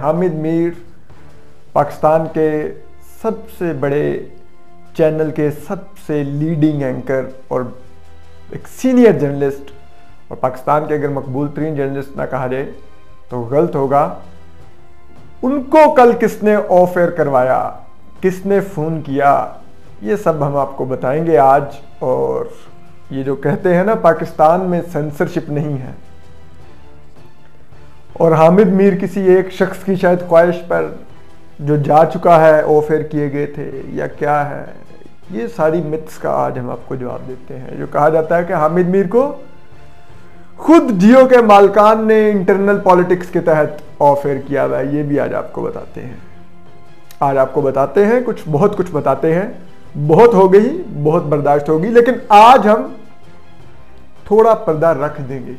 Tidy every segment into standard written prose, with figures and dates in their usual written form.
हामिद मीर पाकिस्तान के सबसे बड़े चैनल के सबसे लीडिंग एंकर और एक सीनियर जर्नलिस्ट, और पाकिस्तान के अगर मकबूल तरीन जर्नलिस्ट ना कहा जाए तो गलत होगा। उनको कल किसने ऑफ एयर करवाया, किसने फ़ोन किया, ये सब हम आपको बताएंगे आज। और ये जो कहते हैं ना पाकिस्तान में सेंसरशिप नहीं है, और हामिद मीर किसी एक शख्स की शायद ख्वाहिश पर जो जा चुका है ऑफ एयर किए गए थे या क्या है, ये सारी मिथ्स का आज हम आपको जवाब देते हैं। जो कहा जाता है कि हामिद मीर को खुद जियो के मालिकान ने इंटरनल पॉलिटिक्स के तहत ऑफ एयर किया हुआ है, ये भी आज आपको बताते हैं। आज आपको बताते हैं बहुत कुछ बताते हैं। बहुत हो गई, बहुत बर्दाश्त होगी, लेकिन आज हम थोड़ा पर्दा रख देंगे,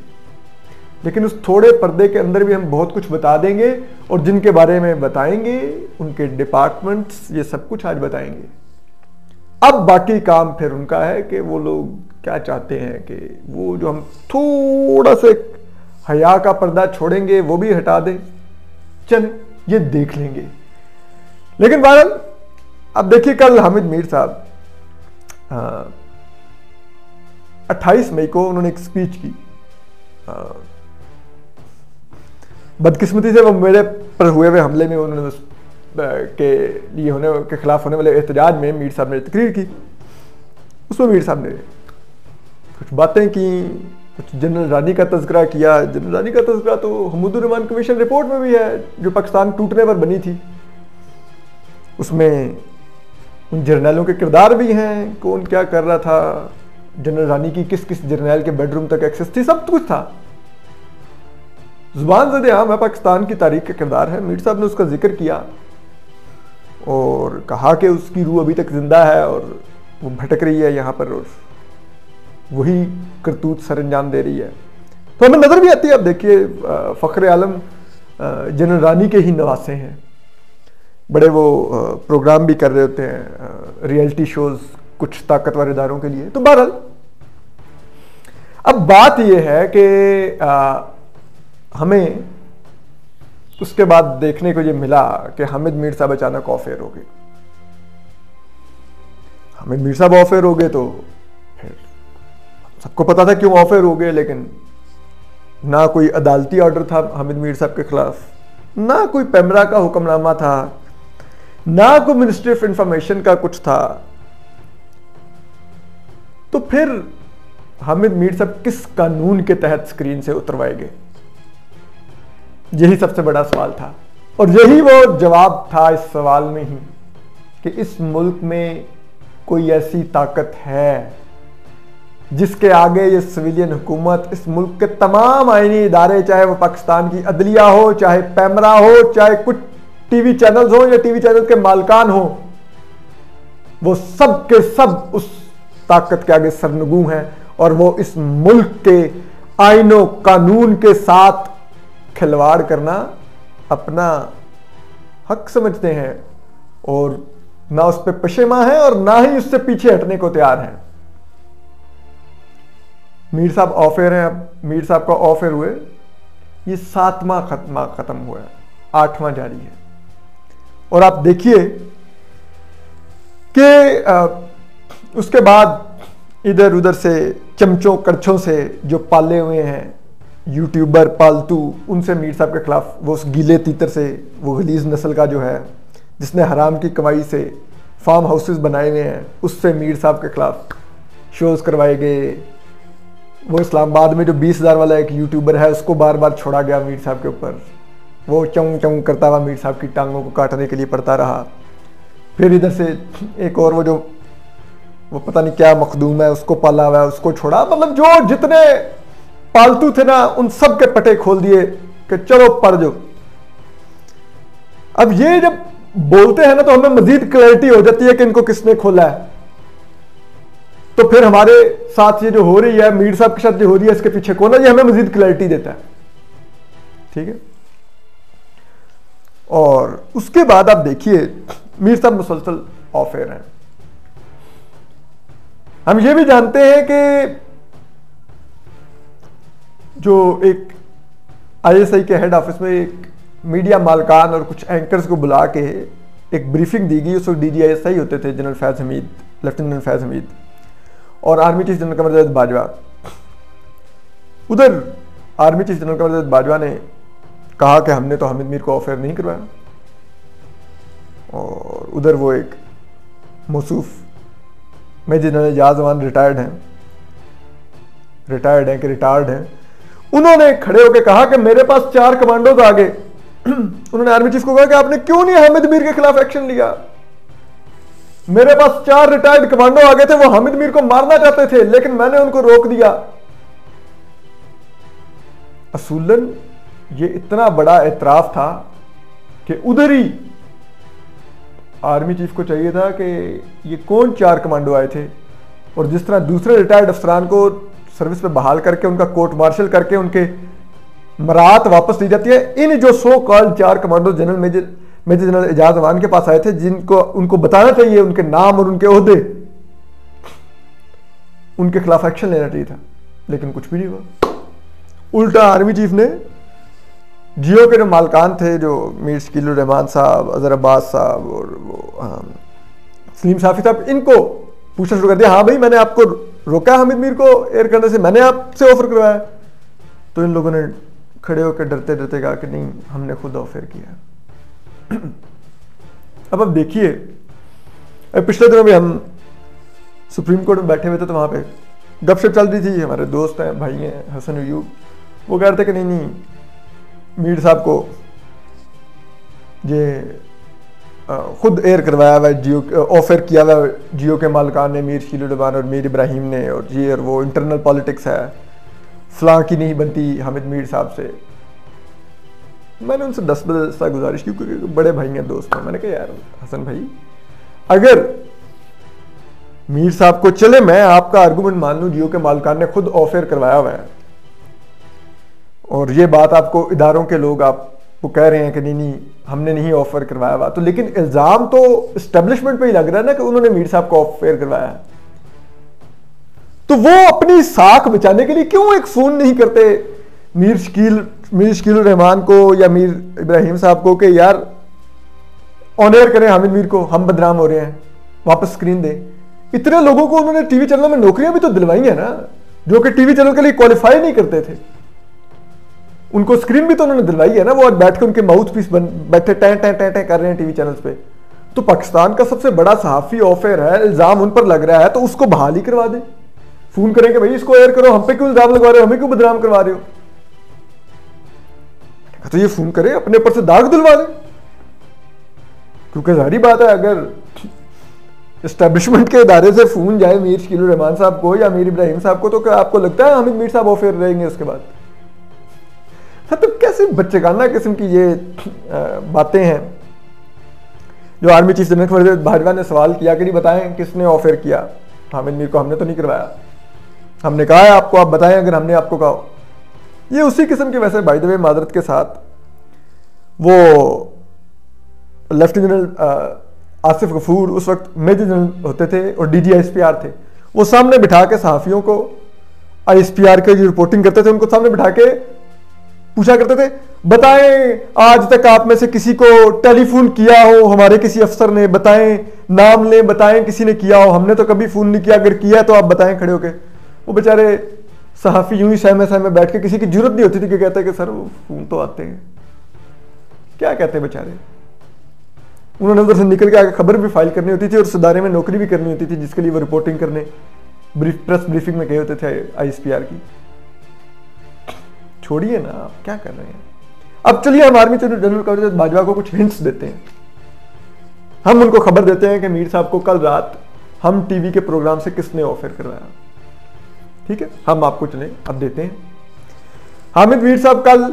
लेकिन उस थोड़े पर्दे के अंदर भी हम बहुत कुछ बता देंगे, और जिनके बारे में बताएंगे उनके डिपार्टमेंट्स ये सब कुछ आज बताएंगे। अब बाकी काम फिर उनका है कि वो लोग क्या चाहते हैं कि वो जो हम थोड़ा सा हया का पर्दा छोड़ेंगे वो भी हटा दें, चल ये देख लेंगे। लेकिन बहरहाल अब देखिए, कल हामिद मीर साहब 28 मई को उन्होंने एक स्पीच की। बदकिस्मती से वो मेरे पर हुए हुए हमले में उन्होंने के खिलाफ होने वाले एहतजाज में मीर साहब ने तकरीर की। उसमें मीर साहब ने कुछ बातें की, कुछ जनरल रानी का तज़किरा किया। जनरल रानी का तज़किरा तो हमीदुर रहमान कमीशन रिपोर्ट में भी है जो पाकिस्तान टूटने पर बनी थी। उसमें उन जर्नैलों के किरदार भी हैं, कौन क्या कर रहा था, जनरल रानी की किस किस जर्नैल के बेडरूम तक एक्सेस थी, सब कुछ था। जुबान ज़द आम है, पाकिस्तान की तारीख का किरदार है। मीर साहब ने उसका जिक्र किया और कहा कि उसकी रूह अभी तक जिंदा है और वो भटक रही है यहाँ पर, और वही करतूत सर अंजाम दे रही है। तो हमें नज़र भी आती है। अब देखिए, फ़ख्र आलम जनरल रानी के ही नवासे हैं, बड़े वो प्रोग्राम भी कर रहे होते हैं, रियलिटी शोज कुछ ताकतवर इदारों के लिए। तो बहरहाल अब बात यह है कि हमें उसके बाद देखने को ये मिला कि हामिद मीर साहब अचानक ऑफ एयर हो गए। हामिद मीर साहब ऑफ एयर हो गए तो फिर सबको पता था क्यों ऑफ एयर हो गए, लेकिन ना कोई अदालती ऑर्डर था हामिद मीर साहब के खिलाफ, ना कोई पेमरा का हुक्मनामा था, ना कोई मिनिस्ट्री ऑफ इंफॉर्मेशन का कुछ था। तो फिर हामिद मीर साहब किस कानून के तहत स्क्रीन से उतरवाए गए, यही सबसे बड़ा सवाल था। और यही वो जवाब था इस सवाल में ही कि इस मुल्क में कोई ऐसी ताकत है जिसके आगे ये सिविलियन हुकूमत, इस मुल्क के तमाम आईनी इदारे, चाहे वो पाकिस्तान की अदलिया हो, चाहे पेमरा हो, चाहे कुछ टीवी चैनल्स हो या टीवी चैनल के मालकान हो, वो सब के सब उस ताकत के आगे सरनगू हैं, और वो इस मुल्क के आईनों कानून के साथ खिलवाड़ करना अपना हक समझते हैं, और ना उस पर पशेमा है और ना ही उससे पीछे हटने को तैयार हैं। मीर साहब ऑफ एयर हैं। अब मीर साहब का ऑफ एयर हुए, ये 7वां खत्म हुआ है, 8वां जारी है। और आप देखिए कि उसके बाद इधर उधर से चमचों करछों से जो पाले हुए हैं यूट्यूबर पालतू, उनसे मीर साहब के खिलाफ, वो उस गीले तीतर से, वो गलीज नस्ल का जो है जिसने हराम की कमाई से फार्म हाउसेस बनाए हुए हैं, उससे मीर साहब के खिलाफ शोज करवाए गए। वो इस्लामाबाद में जो 20,000 वाला एक यूट्यूबर है उसको बार बार छोड़ा गया मीर साहब के ऊपर, वो चौं चौं करता हुआ मीर साहब की टांगों को काटने के लिए पड़ता रहा। फिर इधर से एक और वो पता नहीं क्या मखदूम है, उसको पाला हुआ है, उसको छोड़ा। मतलब जो जितने पालतू थे ना, उन सब के पटे खोल दिए कि चलो पढ़ जो। अब ये जब बोलते हैं ना तो हमें मजीद क्लैरिटी हो जाती है कि इनको किसने खोला है। तो फिर हमारे साथ ये जो हो रही है, मीर साहब के साथ जो हो रही है, इसके पीछे कौन है, ये हमें मजीद क्लैरिटी देता है। ठीक है। और उसके बाद आप देखिए मीर साहब मुसलसल ऑफ एयर हैं। हम ये भी जानते हैं कि जो एक आईएसआई के हेड ऑफिस में एक मीडिया मालकान और कुछ एंकर्स को बुला के एक ब्रीफिंग दी गई। उस वक्त DGI होते थे जनरल फैज़ हमीद, लेफ्टिनेंट फैज़ हमीद, और army chief general Qamar Javed Bajwa. उधर army chief general Qamar Javed Bajwa ने कहा कि हमने तो हामिद मीर को ऑफर नहीं करवाया, और उधर वो एक मौसूफ मेजर जनरल एजाज अमान रिटायर्ड हैं, उन्होंने खड़े होकर कहा कि मेरे पास 4 कमांडोज आ गए। उन्होंने आर्मी चीफ को कहा कि आपने क्यों नहीं हामिद मीर के खिलाफ एक्शन लिया? मेरे पास 4 रिटायर्ड कमांडो आ गए थे, वो हामिद मीर को मारना चाहते थे, लेकिन मैंने उनको रोक दिया। असूलन ये इतना बड़ा एतराफ था कि उधर ही आर्मी चीफ को चाहिए था कि ये कौन 4 कमांडो आए थे, और जिस तरह दूसरे रिटायर्ड अफसरान को सर्विस पे बहाल करके उनका कोर्ट मार्शल करके उनके मरात वापस दी जाती है, इन जो so called 4 commando major general Ejaz Aman के पास आए थे, जिनको उनको बताना चाहिए उनके नाम और उनके ओहदे, उनके खिलाफ एक्शन लेना चाहिए था, लेकिन कुछ भी नहीं हुआ। उल्टा आर्मी चीफ ने जियो के जो मालकान थे, जो मीर शकील उर रहमान साहब, अजहर अब्बास साहब और वो सलीम साफी साहब, इनको पूछना शुरू कर दिया, हाँ भाई मैंने आपको रोका हामिद मीर को एयर करने से, मैंने आपसे ऑफर करवाया? तो इन लोगों ने खड़े होकर डरते डरते कहा कि नहीं, हमने खुद ऑफर किया। अब देखिए, पिछले दिनों में हम सुप्रीम कोर्ट में बैठे हुए थे, तो वहां पे गपशप चल रही थी। हमारे दोस्त हैं, भाई हैं, हसन अयूब, वो कह रहे थे कि नहीं मीर साहब को ये खुद एयर करवाया हुआ जियो, ऑफर किया हुआ जियो के मालिकान ने, मीर शकील उर रहमान और मीर इब्राहिम ने, और ये और वो इंटरनल पॉलिटिक्स है, फलां की नहीं बनती हामिद मीर साहब से। मैंने उनसे 10 बजे गुजारिश की, क्योंकि बड़े भाई हैं, दोस्त हैं। मैंने कहा यार हसन भाई, अगर मीर साहब को चले मैं आपका आर्गूमेंट मान लूं, जियो के मालिकान ने खुद ऑफर करवाया हुआ है, और ये बात आपको इदारों के लोग आपको कह रहे हैं कि नहीं हमने नहीं ऑफर करवाया हुआ, तो लेकिन इल्जाम तो एस्टेब्लिशमेंट पे ही लग रहा है ना कि उन्होंने मीर साहब को ऑफर करवाया है। तो वो अपनी साख बचाने के लिए क्यों एक फोन नहीं करते मीर शकील उर रहमान को या मीर इब्राहिम साहब को कि यार ऑन एयर करें हामिद मीर को, हम बदनाम हो रहे हैं, वापस स्क्रीन दें। इतने लोगों को उन्होंने टीवी चैनलों में नौकरियां भी तो दिलवाई है ना, जो कि टीवी चैनल के लिए क्वालिफाई नहीं करते थे, उनको स्क्रीन भी तो उन्होंने दिलवाई है ना। वो आज बैठ के उनके माउथ पीस बैठे टैं टैं टैं टैं कर रहे हैं टीवी चैनल्स पे। तो पाकिस्तान का सबसे बड़ा सहाफी ऑफर है, इल्जाम उन पर लग रहा है, तो उसको बहाल ही करवा दें। फोन करेंगे भाई इसको एयर करो, हम पे क्यों इल्जाम लगवा रहे हो, हमें क्यों बदनाम करवा रहे हो? तो ये फोन करे, अपने ऊपर से दाग दिलवा दें, क्योंकि जाहिर बात है अगर एस्टेब्लिशमेंट के इदारे से फोन जाए मीर शकील उर रहमान साहब को या मीर इब्राहिम साहब को, तो क्या आपको लगता है हामिद मीर साहब ऑफर रहेंगे उसके बाद? तो कैसे बच्चेगाना किस्म की ये बातें हैं। जो आर्मी चीफ जनरल बाजवा ने सवाल किया कि नहीं बताएं किसने ऑफर किया हामिद मीर को, हमने तो नहीं करवाया, हमने कहा है आपको, आप बताएं अगर हमने आपको कहा। ये उसी किस्म के, वैसे बाय द वे मादरत के साथ, वो लेफ्टिनेंट जनरल आसिफ गफूर उस वक्त मेजर जनरल होते थे और DG ISPR थे, वो सामने बिठा के सहाफियों को ISPR के जो रिपोर्टिंग करते थे उनको सामने बिठा के पूछा करते थे, बताएं आज तक आप में से किसी को टेलीफोन किया हो हमारे किसी अफसर ने, बताएं नाम लें, बताएं किसी ने किया हो, हमने तो कभी फोन नहीं किया, अगर किया तो आप बताएं खड़े होके। वो बेचारे सहाफी यूं ही सहमे सहमे बैठ के, किसी की जरूरत नहीं होती थी कि कहते कि सर वो फोन तो आते हैं, क्या कहते हैं बेचारे। उन्होंने उधर से निकल के आगे खबर भी फाइल करनी होती थी और उस इदारे में नौकरी भी करनी होती थी जिसके लिए वो रिपोर्टिंग करने प्रेस ब्रीफिंग में गए होते थे ISPR की। छोड़िए ना, आप क्या कर रहे हैं। अब चलिए हम आर्मी जनरल कमर बाजवा को कुछ हिंट्स देते हैं। हम उनको खबर देते हैं कि मीर साहब को कल रात हम टीवी के प्रोग्राम से किसने ऑफर करवाया। ठीक है, हम आपको चलें अब देते हैं। हामिद मीर साहब कल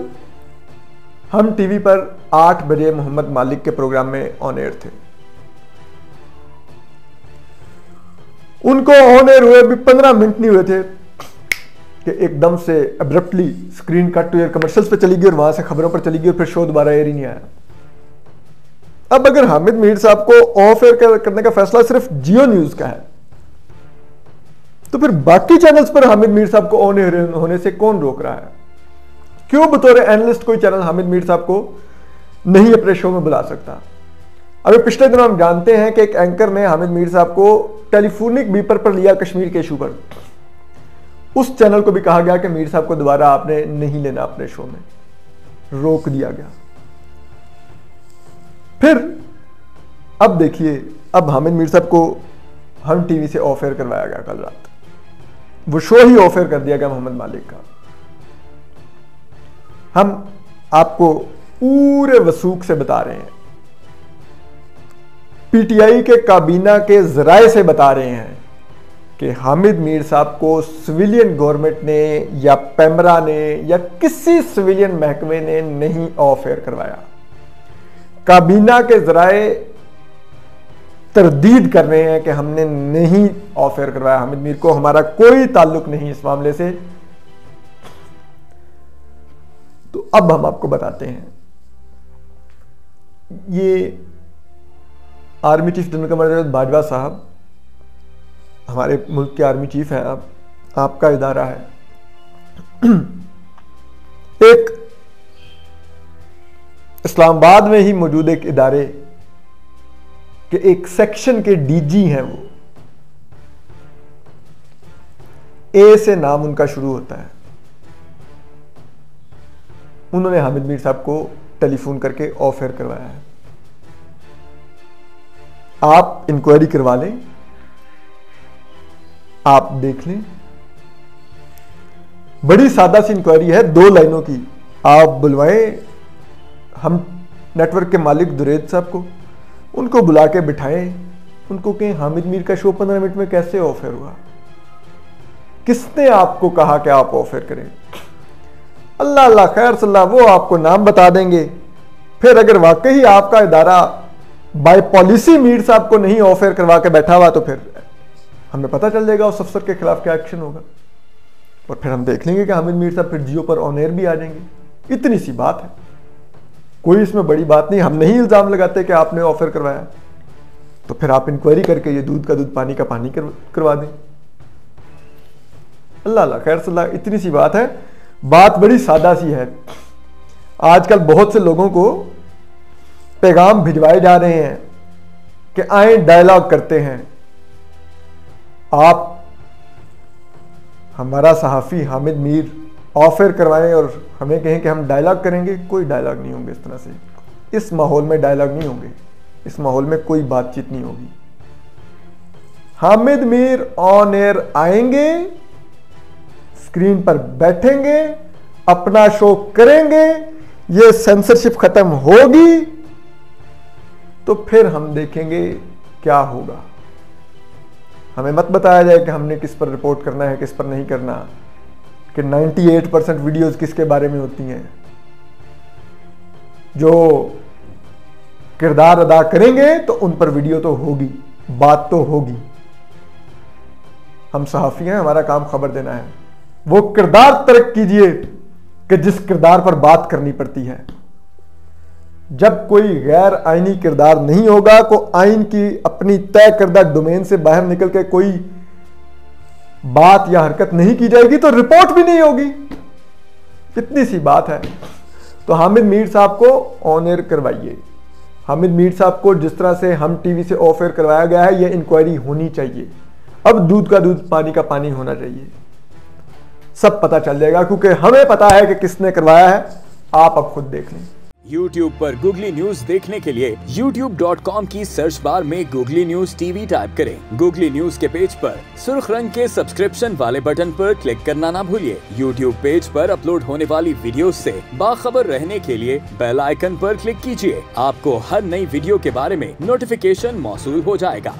हम टीवी पर 8 बजे मोहम्मद मालिक के प्रोग्राम में ऑन एयर थे। उनको ऑन एयर हुए भी 15 मिनट नहीं हुए थे कि एकदम से abruptly screen cut to air commercials पे चली गई और वहां से खबरों पर चली गई और फिर शो दोबारा एयर ही नहीं आया। अब अगर हामिद मीर साहब को ऑफ एयर करने का फैसला सिर्फ जियो न्यूज का है, तो फिर बाकी चैनल्स पर हामिद मीर साहब को ऑन एयर होने से कौन रोक रहा है? क्यों बतौर एनालिस्ट कोई चैनल हामिद मीर साहब को नहीं अपने शो में बुला सकता। अभी पिछले दिनों हम जानते हैं कि एक एंकर ने हामिद मीर साहब को टेलीफोनिक बीपर पर लिया कश्मीर के इशू पर। उस चैनल को भी कहा गया कि मीर साहब को दोबारा आपने नहीं लेना अपने शो में, रोक दिया गया। फिर अब देखिए, अब हामिद मीर साहब को हम टीवी से ऑफ एयर करवाया गया कल रात, वो शो ही ऑफ एयर कर दिया गया मोहम्मद मालिक का। हम आपको पूरे वसूख से बता रहे हैं, पीटीआई के काबीना के जराए से बता रहे हैं कि हामिद मीर साहब को सिविलियन गवर्नमेंट ने या पेमरा ने या किसी सिविलियन महकमे ने नहीं ऑफ एयर करवाया। काबीना के जराए तरदीद कर रहे हैं कि हमने नहीं ऑफ एयर करवाया हामिद मीर को, हमारा कोई ताल्लुक नहीं इस मामले से। तो अब हम आपको बताते हैं, ये आर्मी चीफ जनरल कमर बाजवा साहब हमारे मुल्क के आर्मी चीफ हैं, आपका इदारा है। एक इस्लामाबाद में ही मौजूद एक इदारे के एक सेक्शन के डीजी हैं, वो ए से नाम उनका शुरू होता है। उन्होंने हामिद मीर साहब को टेलीफोन करके ऑफ एयर करवाया है। आप इंक्वायरी करवा लें, आप देख लें, बड़ी सादा सी इंक्वायरी है, 2 लाइनों की। आप बुलवाएं हम नेटवर्क के मालिक दुरैद साहब को, उनको बुला के बिठाएं, उनको कहें हामिद मीर का शो 15 मिनट में कैसे ऑफ एयर हुआ, किसने आपको कहा कि आप ऑफ एयर करें। अल्लाह अल्लाह खैर सल्लाह, वो आपको नाम बता देंगे। फिर अगर वाकई आपका इदारा बाय पॉलिसी मीर साहब को नहीं ऑफ एयर करवा के बैठा हुआ, तो फिर हमें पता चल जाएगा उस अफसर के खिलाफ क्या एक्शन होगा, और फिर हम देख लेंगे कि हामिद मीर साहब फिर जियो पर ऑन एयर भी आ जाएंगे। इतनी सी बात है, कोई इसमें बड़ी बात नहीं। हम नहीं इल्जाम लगाते कि आपने ऑफ एयर करवाया, तो फिर आप इंक्वायरी करके ये दूध का दूध पानी का पानी करवा दें। अल्लाह अल्लाह खैर सल्लाह, इतनी सी बात है। बात बड़ी सादा सी है। आजकल बहुत से लोगों को पैगाम भिजवाए जा रहे हैं कि आए डायलॉग करते हैं। आप हमारा सहाफ़ी हामिद मीर ऑफ एयर करवाएं और हमें कहें कि हम डायलॉग करेंगे, कोई डायलॉग नहीं होंगे इस तरह से। इस माहौल में डायलॉग नहीं होंगे, इस माहौल में कोई बातचीत नहीं होगी। हामिद मीर ऑन एयर आएंगे, स्क्रीन पर बैठेंगे, अपना शो करेंगे, ये सेंसरशिप खत्म होगी, तो फिर हम देखेंगे क्या होगा। हमें मत बताया जाए कि हमने किस पर रिपोर्ट करना है, किस पर नहीं करना, कि 98% वीडियोस किसके बारे में होती हैं। जो किरदार अदा करेंगे तो उन पर वीडियो तो होगी, बात तो होगी। हम सहाफ़ी हैं, हमारा काम खबर देना है। वो किरदार तर्क कीजिए कि जिस किरदार पर बात करनी पड़ती है। जब कोई गैर आईनी किरदार नहीं होगा, को आइन की अपनी तय करदा डोमेन से बाहर निकल के कोई बात या हरकत नहीं की जाएगी, तो रिपोर्ट भी नहीं होगी। इतनी सी बात है। तो हामिद मीर साहब को ऑन एयर करवाइए। हामिद मीर साहब को जिस तरह से हम टीवी से ऑफ एयर करवाया गया है, यह इंक्वायरी होनी चाहिए। अब दूध का दूध पानी का पानी होना चाहिए। सब पता चल जाएगा, क्योंकि हमें पता है कि किसने करवाया है। आप अब खुद देख लें। YouTube पर गूगली न्यूज देखने के लिए youtube.com की सर्च बार में गूगली न्यूज टीवी टाइप करें। गूगली न्यूज के पेज पर सुर्ख रंग के सब्सक्रिप्शन वाले बटन पर क्लिक करना ना भूलिए। YouTube पेज पर अपलोड होने वाली वीडियोस से बाखबर रहने के लिए बेल आइकन पर क्लिक कीजिए। आपको हर नई वीडियो के बारे में नोटिफिकेशन मौसूल हो जाएगा।